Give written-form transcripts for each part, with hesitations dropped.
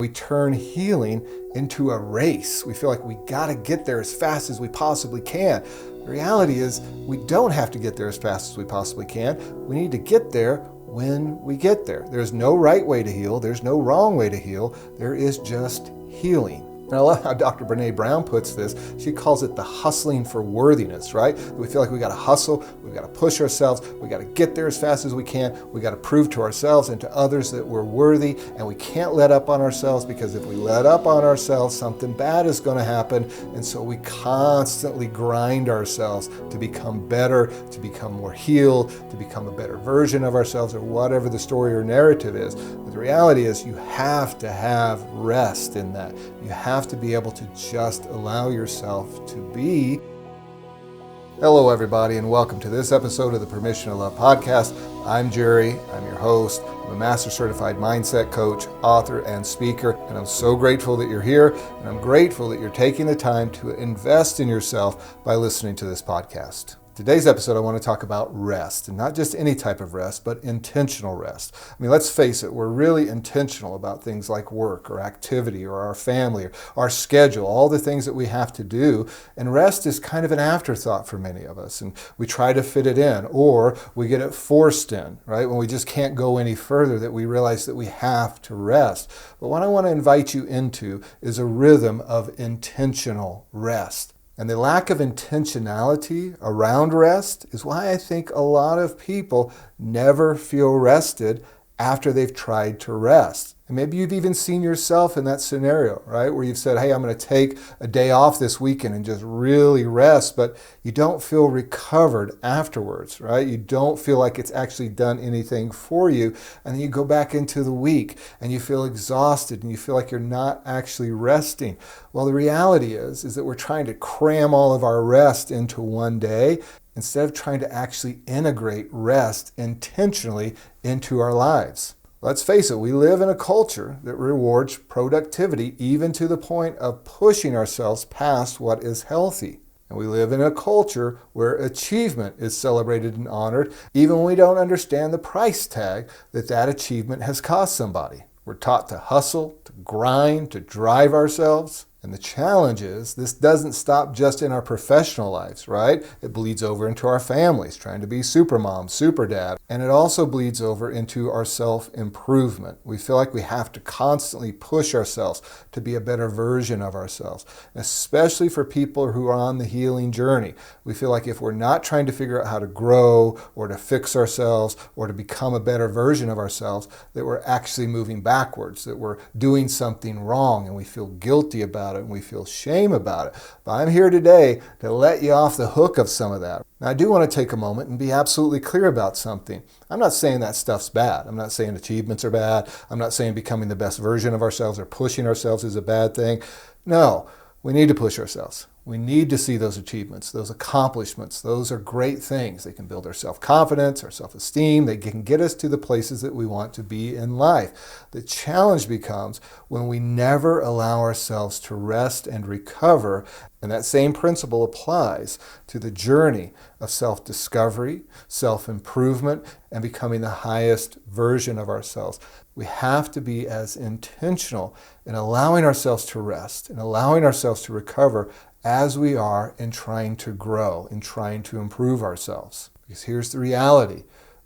We turn healing into a race. We feel like we got to get there as fast as we possibly can. The reality is we don't have to get there as fast as we possibly can. We need to get there when we get there. There's no right way to heal. There's no wrong way to heal. There is just healing. And I love how Dr. Brene Brown puts this. She calls it the hustling for worthiness, right? We feel like we got to hustle, we've got to push ourselves, we got to get there as fast as we can, we got to prove to ourselves and to others that we're worthy, and we can't let up on ourselves, because if we let up on ourselves, something bad is going to happen. And so we constantly grind ourselves to become better, to become more healed, to become a better version of ourselves, or whatever the story or narrative is. But the reality is you have to have rest in that. You have to be able to just allow yourself to be. Hello, everybody, and welcome to this episode of the Permission to Love podcast. I'm Jerry. I'm your host. I'm a Master Certified Mindset Coach, author, and speaker, and I'm so grateful that you're here, and I'm grateful that you're taking the time to invest in yourself by listening to this podcast. Today's episode, I want to talk about rest, and not just any type of rest, but intentional rest. I mean, let's face it, we're really intentional about things like work or activity or our family or our schedule, all the things that we have to do, and rest is kind of an afterthought for many of us, and we try to fit it in, or we get it forced in, right? When we just can't go any further, that we realize that we have to rest. But what I want to invite you into is a rhythm of intentional rest. And the lack of intentionality around rest is why I think a lot of people never feel rested after they've tried to rest. And maybe you've even seen yourself in that scenario, right? Where you've said, hey, I'm going to take a day off this weekend and just really rest, but you don't feel recovered afterwards, right? You don't feel like it's actually done anything for you. And then you go back into the week and you feel exhausted and you feel like you're not actually resting. Well, the reality is that we're trying to cram all of our rest into one day instead of trying to actually integrate rest intentionally into our lives. Let's face it, we live in a culture that rewards productivity even to the point of pushing ourselves past what is healthy. And we live in a culture where achievement is celebrated and honored even when we don't understand the price tag that achievement has cost somebody. We're taught to hustle, to grind, to drive ourselves. And the challenge is, this doesn't stop just in our professional lives, right? It bleeds over into our families, trying to be super mom, super dad. And it also bleeds over into our self-improvement. We feel like we have to constantly push ourselves to be a better version of ourselves, especially for people who are on the healing journey. We feel like if we're not trying to figure out how to grow or to fix ourselves or to become a better version of ourselves, that we're actually moving backwards, that we're doing something wrong, and we feel guilty about it and we feel shame about it. But I'm here today to let you off the hook of some of that. Now, I do want to take a moment and be absolutely clear about something. I'm not saying that stuff's bad. I'm not saying achievements are bad. I'm not saying becoming the best version of ourselves or pushing ourselves is a bad thing. No, we need to push ourselves. We need to see those achievements, those accomplishments. Those are great things. They can build our self-confidence, our self-esteem. They can get us to the places that we want to be in life. The challenge becomes when we never allow ourselves to rest and recover. And that same principle applies to the journey of self-discovery, self-improvement, and becoming the highest version of ourselves. We have to be as intentional in allowing ourselves to rest and allowing ourselves to recover as we are in trying to grow, in trying to improve ourselves. Because here's the reality.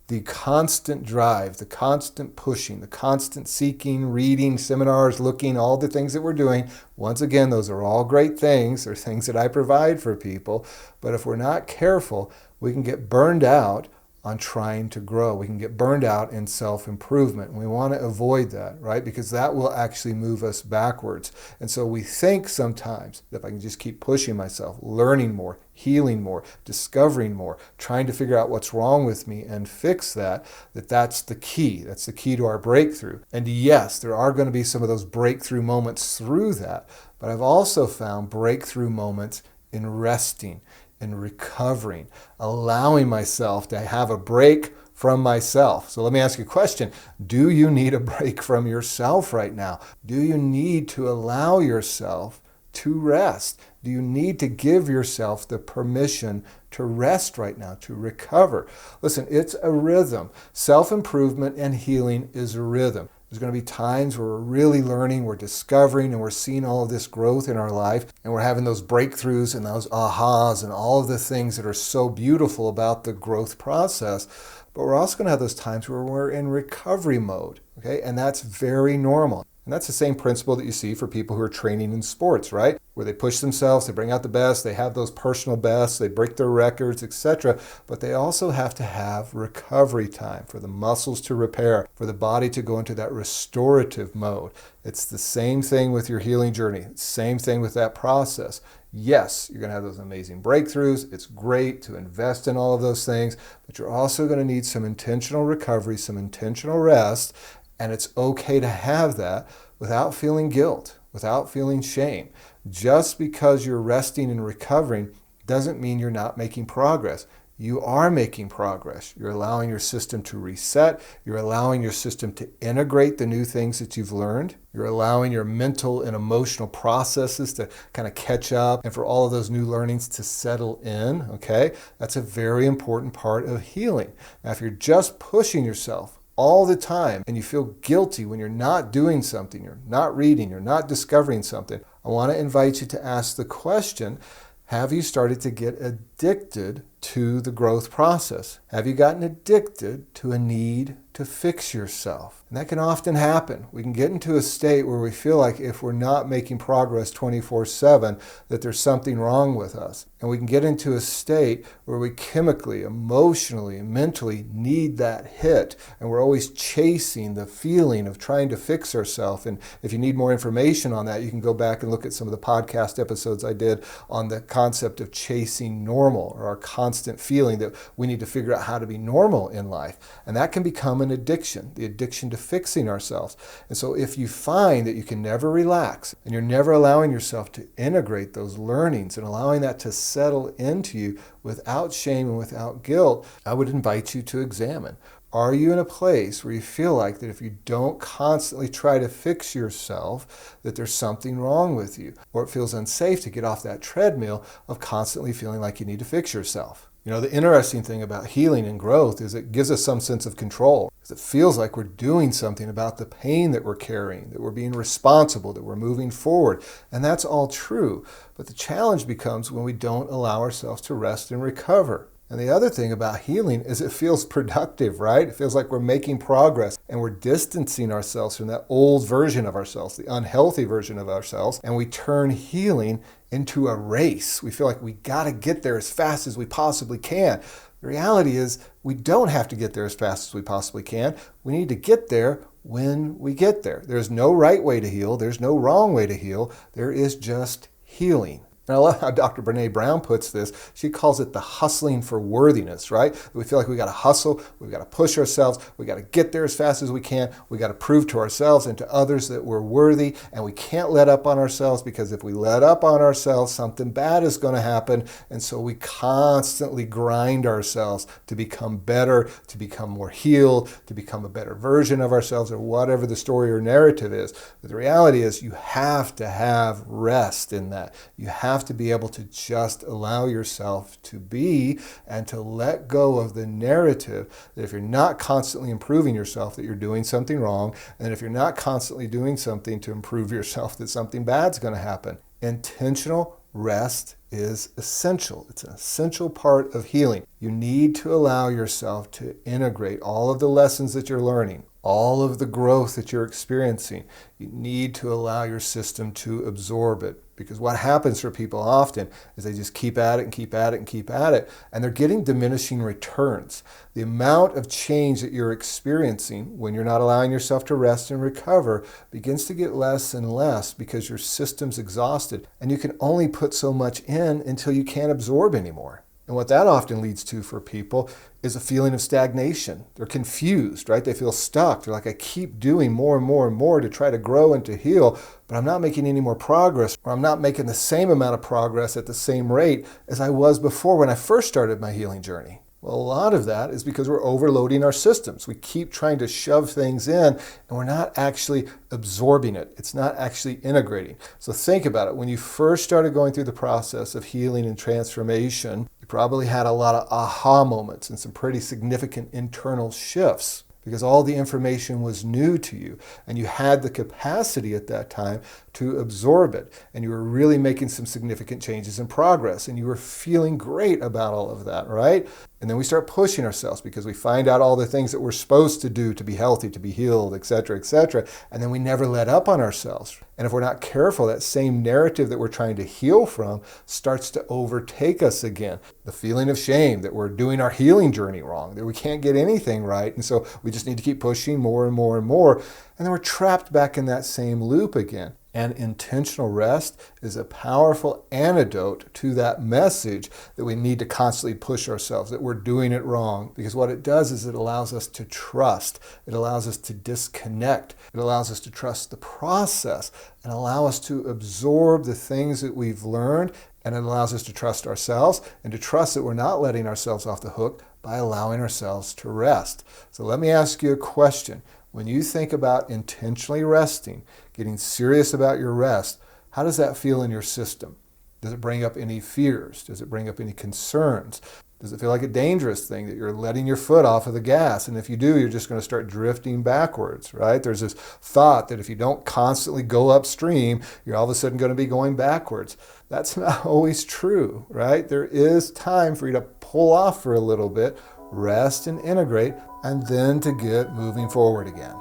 The constant drive, the constant pushing, the constant seeking, reading, seminars, looking, all the things that we're doing, once again, those are all great things. They're things that I provide for people. But if we're not careful, we can get burned out on trying to grow. We can get burned out in self-improvement. And we want to avoid that, right? Because that will actually move us backwards. And so we think sometimes that if I can just keep pushing myself, learning more, healing more, discovering more, trying to figure out what's wrong with me and fix that, that's the key. That's the key to our breakthrough. And yes, there are going to be some of those breakthrough moments through that. But I've also found breakthrough moments in resting, in recovering, allowing myself to have a break from myself. So let me ask you a question. Do you need a break from yourself right now? Do you need to allow yourself to rest? Do you need to give yourself the permission to rest right now, to recover? Listen, it's a rhythm. Self-improvement and healing is a rhythm. There's going to be times where we're really learning, we're discovering, and we're seeing all of this growth in our life, and we're having those breakthroughs and those ahas and all of the things that are so beautiful about the growth process. But we're also going to have those times where we're in recovery mode, okay? And that's very normal. And that's the same principle that you see for people who are training in sports, right? Where they push themselves, they bring out the best, they have those personal bests, they break their records, etc. But they also have to have recovery time for the muscles to repair, for the body to go into that restorative mode. It's the same thing with your healing journey. Same thing with that process. Yes, you're going to have those amazing breakthroughs. It's great to invest in all of those things, but you're also going to need some intentional recovery, some intentional rest. And it's okay to have that without feeling guilt, without feeling shame. Just because you're resting and recovering doesn't mean you're not making progress. You are making progress. You're allowing your system to reset. You're allowing your system to integrate the new things that you've learned. You're allowing your mental and emotional processes to kind of catch up and for all of those new learnings to settle in, okay? That's a very important part of healing. Now, if you're just pushing yourself all the time and you feel guilty when you're not doing something, you're not reading, you're not discovering something, I want to invite you to ask the question, have you started to get addicted to the growth process? Have you gotten addicted to a need to fix yourself? And that can often happen. We can get into a state where we feel like if we're not making progress 24/7, that there's something wrong with us. And we can get into a state where we chemically, emotionally, and mentally need that hit. And we're always chasing the feeling of trying to fix ourselves. And if you need more information on that, you can go back and look at some of the podcast episodes I did on the concept of chasing normal, or our constant feeling that we need to figure out how to be normal in life. And that can become an addiction, the addiction to fixing ourselves. And so if you find that you can never relax and you're never allowing yourself to integrate those learnings and allowing that to settle into you without shame and without guilt, I would invite you to examine. Are you in a place where you feel like that if you don't constantly try to fix yourself, that there's something wrong with you, or it feels unsafe to get off that treadmill of constantly feeling like you need to fix yourself? You know, the interesting thing about healing and growth is it gives us some sense of control. It feels like we're doing something about the pain that we're carrying, that we're being responsible, that we're moving forward. And that's all true. But the challenge becomes when we don't allow ourselves to rest and recover. And the other thing about healing is it feels productive, right? It feels like we're making progress and we're distancing ourselves from that old version of ourselves, the unhealthy version of ourselves, and we turn healing into a race. We feel like we got to get there as fast as we possibly can. The reality is we don't have to get there as fast as we possibly can. We need to get there when we get there. There's no right way to heal. There's no wrong way to heal. There is just healing. And I love how Dr. Brené Brown puts this. She calls it the hustling for worthiness, right? We feel like we got to hustle, we've got to push ourselves, we got to get there as fast as we can, we got to prove to ourselves and to others that we're worthy, and we can't let up on ourselves, because if we let up on ourselves, something bad is going to happen. And so we constantly grind ourselves to become better, to become more healed, to become a better version of ourselves, or whatever the story or narrative is. But the reality is you have to have rest in that. You have to be able to just allow yourself to be and to let go of the narrative that if you're not constantly improving yourself, that you're doing something wrong, and if you're not constantly doing something to improve yourself, that something bad's going to happen. Intentional rest is essential. It's an essential part of healing. You need to allow yourself to integrate all of the lessons that you're learning, all of the growth that you're experiencing. You need to allow your system to absorb it. Because what happens for people often is they just keep at it and keep at it and keep at it, and they're getting diminishing returns. The amount of change that you're experiencing when you're not allowing yourself to rest and recover begins to get less and less because your system's exhausted, and you can only put so much in until you can't absorb anymore. And what that often leads to for people is a feeling of stagnation. They're confused, right? They feel stuck. They're like, I keep doing more and more and more to try to grow and to heal, but I'm not making any more progress, or I'm not making the same amount of progress at the same rate as I was before when I first started my healing journey. Well, a lot of that is because we're overloading our systems. We keep trying to shove things in, and we're not actually absorbing it. It's not actually integrating. So think about it. When you first started going through the process of healing and transformation, you probably had a lot of aha moments and some pretty significant internal shifts. because all the information was new to you and you had the capacity at that time to absorb it, and you were really making some significant changes and progress, and you were feeling great about all of that, right? And then we start pushing ourselves because we find out all the things that we're supposed to do to be healthy, to be healed, etc., etc., and then we never let up on ourselves. And if we're not careful, that same narrative that we're trying to heal from starts to overtake us again. The feeling of shame that we're doing our healing journey wrong, that we can't get anything right, and so we just need to keep pushing more and more and more, and then we're trapped back in that same loop again. And intentional rest is a powerful antidote to that message that we need to constantly push ourselves, that we're doing it wrong. Because what it does is it allows us to trust. It allows us to disconnect. It allows us to trust the process and allow us to absorb the things that we've learned. And it allows us to trust ourselves and to trust that we're not letting ourselves off the hook by allowing ourselves to rest. So let me ask you a question. When you think about intentionally resting, getting serious about your rest, how does that feel in your system? Does it bring up any fears? Does it bring up any concerns? Does it feel like a dangerous thing that you're letting your foot off of the gas? And if you do, you're just going to start drifting backwards, right? There's this thought that if you don't constantly go upstream, you're all of a sudden going to be going backwards. That's not always true, right? There is time for you to pull off for a little bit, rest and integrate, and then to get moving forward again.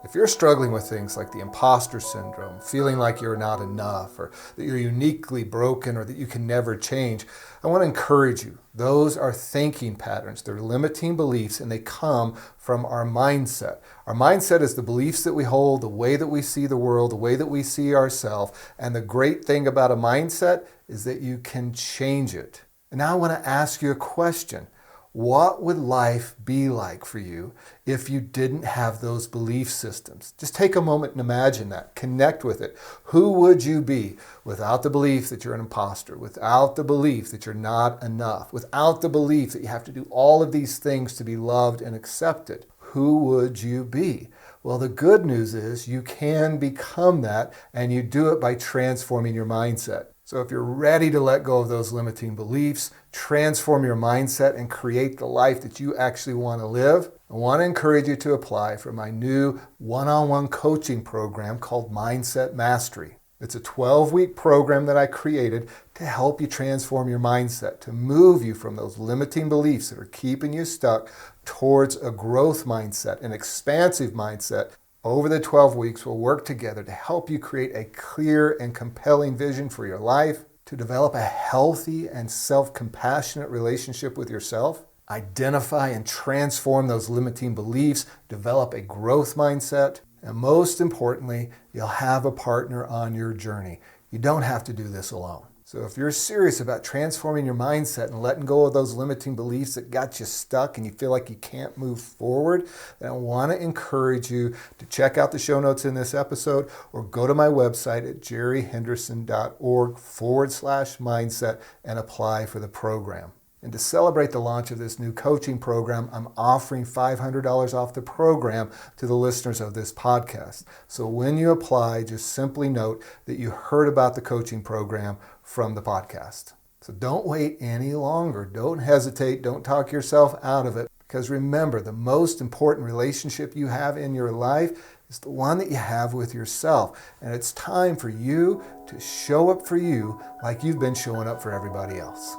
If you're struggling with things like the imposter syndrome, feeling like you're not enough, or that you're uniquely broken, or that you can never change, I want to encourage you. Those are thinking patterns. They're limiting beliefs, and they come from our mindset. Our mindset is the beliefs that we hold, the way that we see the world, the way that we see ourselves. And the great thing about a mindset is that you can change it. And now I want to ask you a question. What would life be like for you if you didn't have those belief systems? Just take a moment and imagine that. Connect with it. Who would you be without the belief that you're an imposter, without the belief that you're not enough, without the belief that you have to do all of these things to be loved and accepted? Who would you be? Well, the good news is you can become that, and you do it by transforming your mindset. So if you're ready to let go of those limiting beliefs, transform your mindset, and create the life that you actually want to live, I want to encourage you to apply for my new one-on-one coaching program called Mindset Mastery. It's a 12-week program that I created to help you transform your mindset, to move you from those limiting beliefs that are keeping you stuck towards a growth mindset, an expansive mindset. Over the 12 weeks, we'll work together to help you create a clear and compelling vision for your life, to develop a healthy and self-compassionate relationship with yourself, identify and transform those limiting beliefs, develop a growth mindset, and most importantly, you'll have a partner on your journey. You don't have to do this alone. So if you're serious about transforming your mindset and letting go of those limiting beliefs that got you stuck and you feel like you can't move forward, then I want to encourage you to check out the show notes in this episode or go to my website at jerryhenderson.org/mindset and apply for the program. And to celebrate the launch of this new coaching program, I'm offering $500 off the program to the listeners of this podcast. So when you apply, just simply note that you heard about the coaching program from the podcast. So don't wait any longer. Don't hesitate. Don't talk yourself out of it. Because remember, the most important relationship you have in your life is the one that you have with yourself. And it's time for you to show up for you like you've been showing up for everybody else.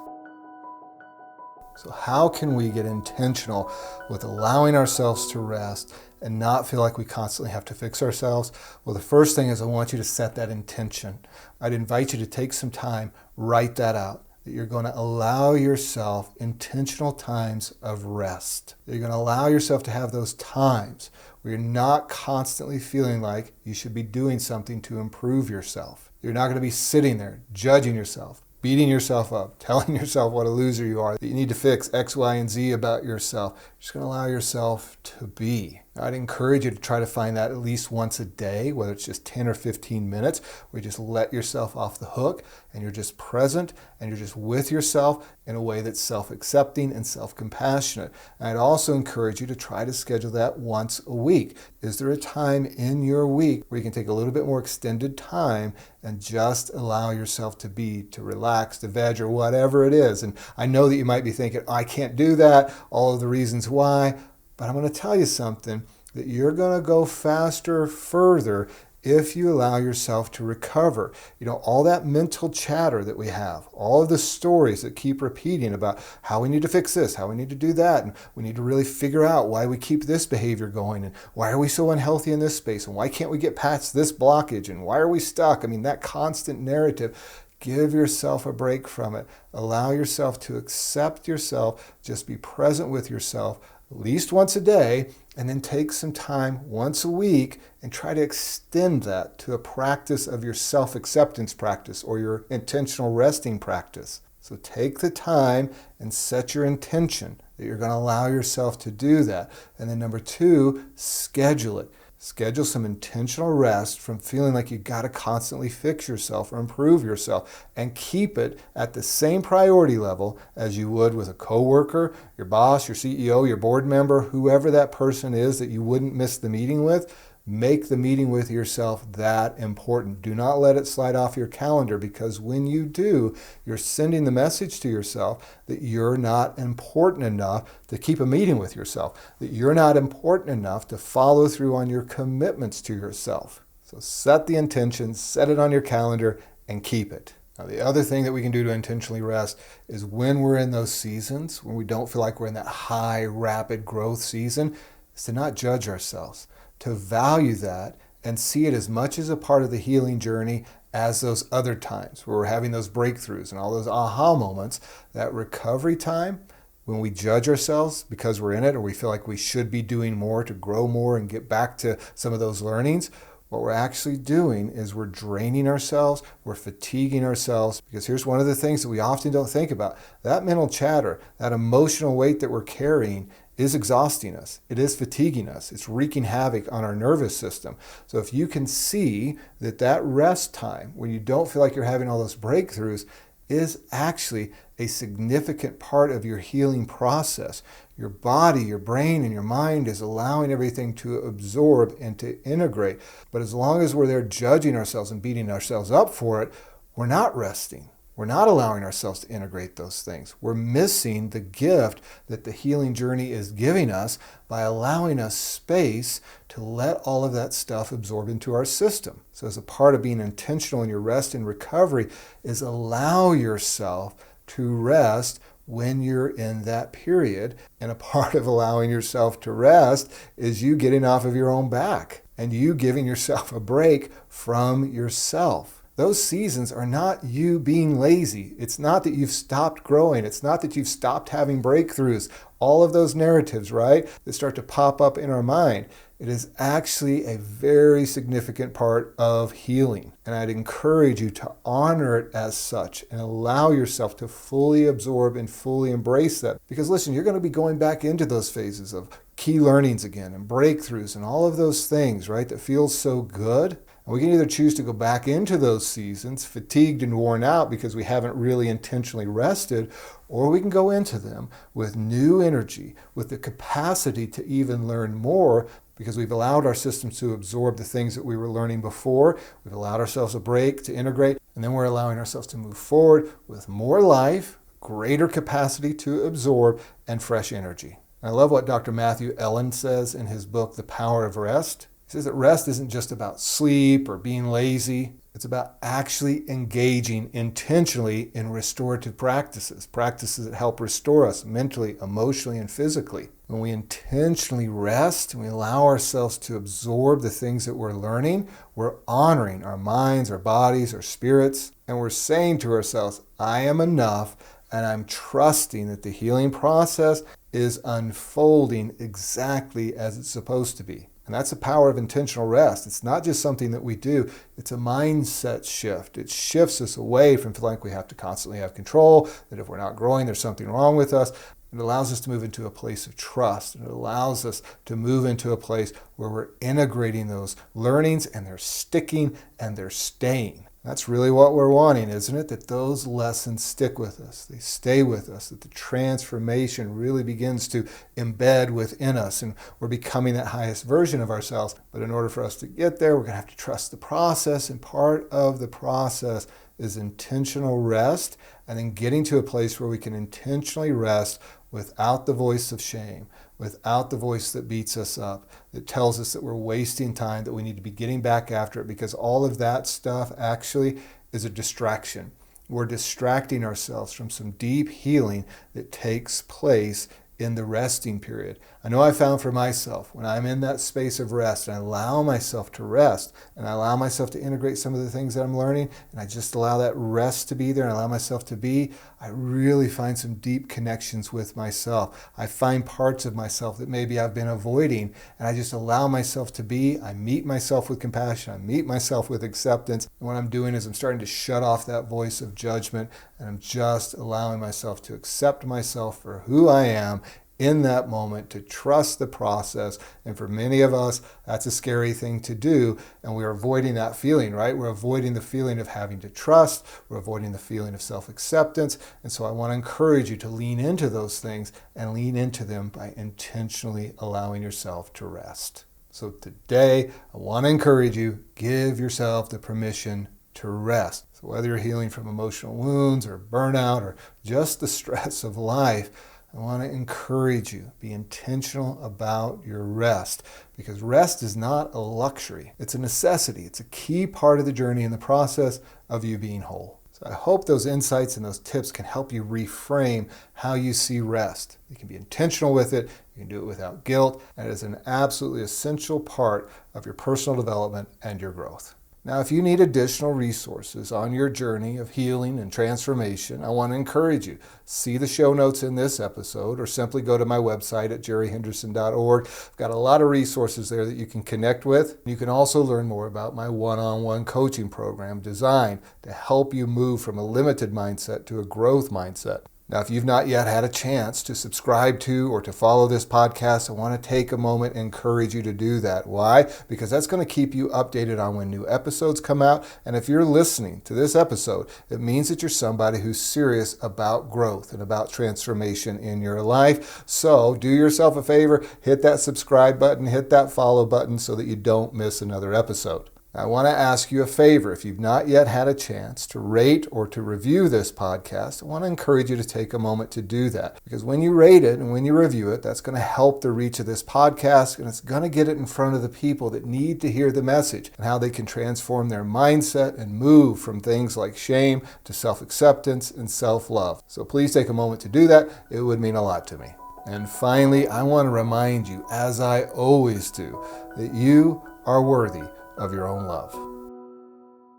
So how can we get intentional with allowing ourselves to rest and not feel like we constantly have to fix ourselves? Well, the first thing is I want you to set that intention. I'd invite you to take some time, write that out, that you're going to allow yourself intentional times of rest. That you're going to allow yourself to have those times where you're not constantly feeling like you should be doing something to improve yourself. You're not going to be sitting there judging yourself, beating yourself up, telling yourself what a loser you are, that you need to fix X, Y, and Z about yourself. You're just going to allow yourself to be. I'd encourage you to try to find that at least once a day, whether it's just 10 or 15 minutes, where you just let yourself off the hook and you're just present and you're just with yourself in a way that's self-accepting and self-compassionate. And I'd also encourage you to try to schedule that once a week. Is there a time in your week where you can take a little bit more extended time and just allow yourself to be, to relax, to veg, or whatever it is? And I know that you might be thinking, I can't do that, all of the reasons why. But I'm going to tell you something, that you're going to go faster, further, if you allow yourself to recover. All that mental chatter that we have, all of the stories that keep repeating about how we need to fix this, how we need to do that, and we need to really figure out why we keep this behavior going, and why are we so unhealthy in this space, and why can't we get past this blockage, and why are we stuck? That constant narrative. Give yourself a break from it. Allow yourself to accept yourself. Just be present with yourself at least once a day, and then take some time once a week and try to extend that to a practice of your self-acceptance practice or your intentional resting practice. So take the time and set your intention that you're going to allow yourself to do that. And then number 2, schedule it. Schedule some intentional rest from feeling like you got to constantly fix yourself or improve yourself, and keep it at the same priority level as you would with a coworker, your boss, your CEO, your board member, whoever that person is that you wouldn't miss the meeting with. Make the meeting with yourself that important. Do not let it slide off your calendar, because when you do, you're sending the message to yourself that you're not important enough to keep a meeting with yourself, that you're not important enough to follow through on your commitments to yourself. So set the intention, set it on your calendar, and keep it. Now, the other thing that we can do to intentionally rest is when we're in those seasons, when we don't feel like we're in that high, rapid growth season, is to not judge ourselves, to value that and see it as much as a part of the healing journey as those other times where we're having those breakthroughs and all those aha moments. That recovery time, when we judge ourselves because we're in it, or we feel like we should be doing more to grow more and get back to some of those learnings, what we're actually doing is we're draining ourselves, we're fatiguing ourselves. Because here's one of the things that we often don't think about. That mental chatter, that emotional weight that we're carrying is exhausting us. It is fatiguing us. It's wreaking havoc on our nervous system. So if you can see that rest time, when you don't feel like you're having all those breakthroughs, is actually a significant part of your healing process. Your body, your brain, and your mind is allowing everything to absorb and to integrate. But as long as we're there judging ourselves and beating ourselves up for it, we're not resting. We're not allowing ourselves to integrate those things. We're missing the gift that the healing journey is giving us by allowing us space to let all of that stuff absorb into our system. So as a part of being intentional in your rest and recovery is allow yourself to rest when you're in that period. And a part of allowing yourself to rest is you getting off of your own back and you giving yourself a break from yourself. Those seasons are not you being lazy. It's not that you've stopped growing. It's not that you've stopped having breakthroughs. All of those narratives, right, that start to pop up in our mind. It is actually a very significant part of healing. And I'd encourage you to honor it as such and allow yourself to fully absorb and fully embrace that. Because listen, you're going to be going back into those phases of key learnings again and breakthroughs and all of those things, right, that feels so good. And we can either choose to go back into those seasons fatigued and worn out because we haven't really intentionally rested, or we can go into them with new energy, with the capacity to even learn more because we've allowed our systems to absorb the things that we were learning before. We've allowed ourselves a break to integrate, and then we're allowing ourselves to move forward with more life, greater capacity to absorb, and fresh energy. And I love what Dr. Matthew Ellen says in his book, The Power of Rest. He says that rest isn't just about sleep or being lazy. It's about actually engaging intentionally in restorative practices that help restore us mentally, emotionally, and physically. When we intentionally rest and we allow ourselves to absorb the things that we're learning, we're honoring our minds, our bodies, our spirits, and we're saying to ourselves, I am enough, and I'm trusting that the healing process is unfolding exactly as it's supposed to be. And that's the power of intentional rest. It's not just something that we do. It's a mindset shift. It shifts us away from feeling like we have to constantly have control, that if we're not growing, there's something wrong with us. It allows us to move into a place of trust. And it allows us to move into a place where we're integrating those learnings and they're sticking and they're staying. That's really what we're wanting, isn't it? That those lessons stick with us. They stay with us, that the transformation really begins to embed within us and we're becoming that highest version of ourselves. But in order for us to get there, we're going to have to trust the process. And part of the process is intentional rest and then getting to a place where we can intentionally rest without the voice of shame, without the voice that beats us up, that tells us that we're wasting time, that we need to be getting back after it, because all of that stuff actually is a distraction. We're distracting ourselves from some deep healing that takes place in the resting period. I know I found for myself, when I'm in that space of rest and I allow myself to rest and I allow myself to integrate some of the things that I'm learning and I just allow that rest to be there and allow myself to be, I really find some deep connections with myself. I find parts of myself that maybe I've been avoiding and I just allow myself to be. I meet myself with compassion. I meet myself with acceptance. And what I'm doing is I'm starting to shut off that voice of judgment and I'm just allowing myself to accept myself for who I am in that moment, to trust the process. And for many of us, that's a scary thing to do. And we're avoiding that feeling, right? We're avoiding the feeling of having to trust. We're avoiding the feeling of self-acceptance. And so I want to encourage you to lean into those things and lean into them by intentionally allowing yourself to rest. So today, I want to encourage you, give yourself the permission to rest. So whether you're healing from emotional wounds or burnout or just the stress of life, I want to encourage you, be intentional about your rest, because rest is not a luxury. It's a necessity. It's a key part of the journey in the process of you being whole. So I hope those insights and those tips can help you reframe how you see rest. You can be intentional with it. You can do it without guilt. And it is an absolutely essential part of your personal development and your growth. Now, if you need additional resources on your journey of healing and transformation, I want to encourage you. See the show notes in this episode or simply go to my website at jerryhenderson.org. I've got a lot of resources there that you can connect with. You can also learn more about my one-on-one coaching program designed to help you move from a limited mindset to a growth mindset. Now, if you've not yet had a chance to subscribe to or to follow this podcast, I want to take a moment and encourage you to do that. Why? Because that's going to keep you updated on when new episodes come out. And if you're listening to this episode, it means that you're somebody who's serious about growth and about transformation in your life. So do yourself a favor, hit that subscribe button, hit that follow button so that you don't miss another episode. I want to ask you a favor. If you've not yet had a chance to rate or to review this podcast, I want to encourage you to take a moment to do that. Because when you rate it and when you review it, that's going to help the reach of this podcast, and it's going to get it in front of the people that need to hear the message and how they can transform their mindset and move from things like shame to self-acceptance and self-love. So please take a moment to do that. It would mean a lot to me. And finally, I want to remind you, as I always do, that you are worthy of your own love.